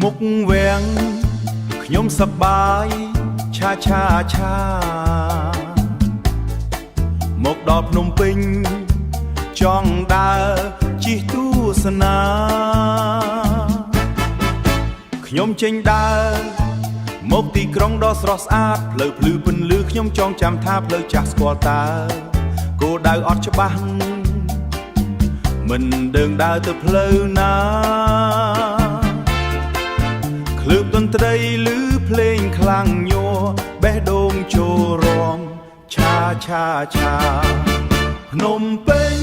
មុខវាំងខ្ញុំសប្បាយឆាឆាឆាមកដល់ភ្នំពេញចង់ដើរជិះទស្សនាខ្ញុំចេញដើរមកទីក្រុងដ៏ស្រស់ស្អាតផ្លូវភ្លឺពន្លឺខ្ញុំចងចាំថាផ្លូវចាស់ស្គាល់តើគោលដៅអត់ច្បាស់មិនដឹងដើរទៅផ្លូវណាឃ្លឺបតន្ត្រីឮភ្លេងខ្លាំងញ័របេះដូងចូលរំឆាឆាឆាភ្នំពេញ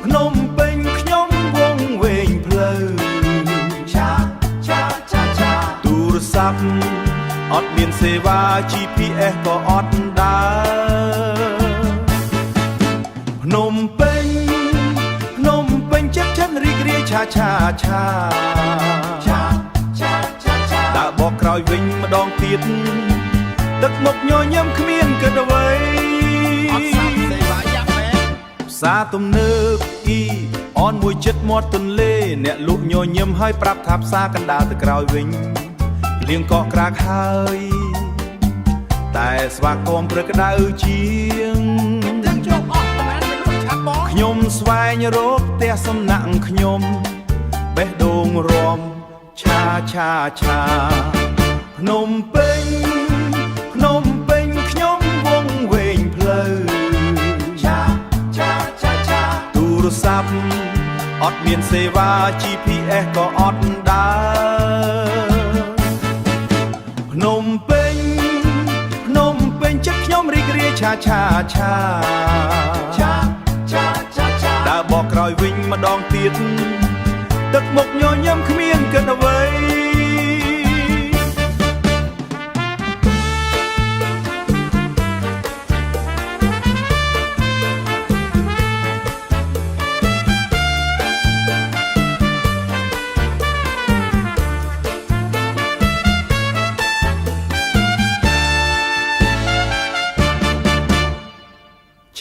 ខ្ញុំវងវែងផ្លូវឆាឆាឆាឆាទូរស័ព្ទអត់មានសេវា GPS ក៏អត់ដើរភ្នំពេញចិត្តរីករាយឆាឆាឆាឆាឆាឆាឆាដើរបកក្រោយវិញម្ដងទៀតទឹកមុខញញឹមគ្មានគិតអ្វីអត់សាប់សេវាយ៉ាប់មែនផ្សារទំនើបអ៊ីអនមួយចិត្តមាត់ទន្លេអ្នកលក់ញញឹមហើយប្រាប់ថាផ្សារកណ្ដាលទៅក្រោយវិញលៀងកក់ក្រាកហើយតែស្វាគមន៍ព្រឹកក្ដៅជាងខ្ញុំស្វែងរកផ្ទះសំណាក់ខ្ញុំបេះដូងរំឆាឆាឆាភ្នំពេញខ្ញុំវងវែងផ្លូវឆាឆាឆាឆាទូរស័ព្ទអត់មានសេវា GPS ក៏អត់ដើរភ្នំពេញចិត្តខ្ញុំរីករាយឆាឆាឆាឆាដើរបកក្រោយវិញម្ដងទៀតទឹកមុខញញឹមគ្មានគិតអ្វី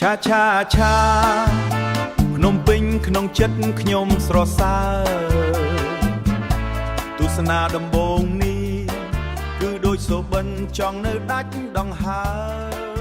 ឆាឆាឆាភ្នំពេញក្នុងចិត្តខ្ញុំស្រសើរទស្សនាដំបូងនេះគឺដូចសូបិនចង់នៅដាច់ដង្ហើម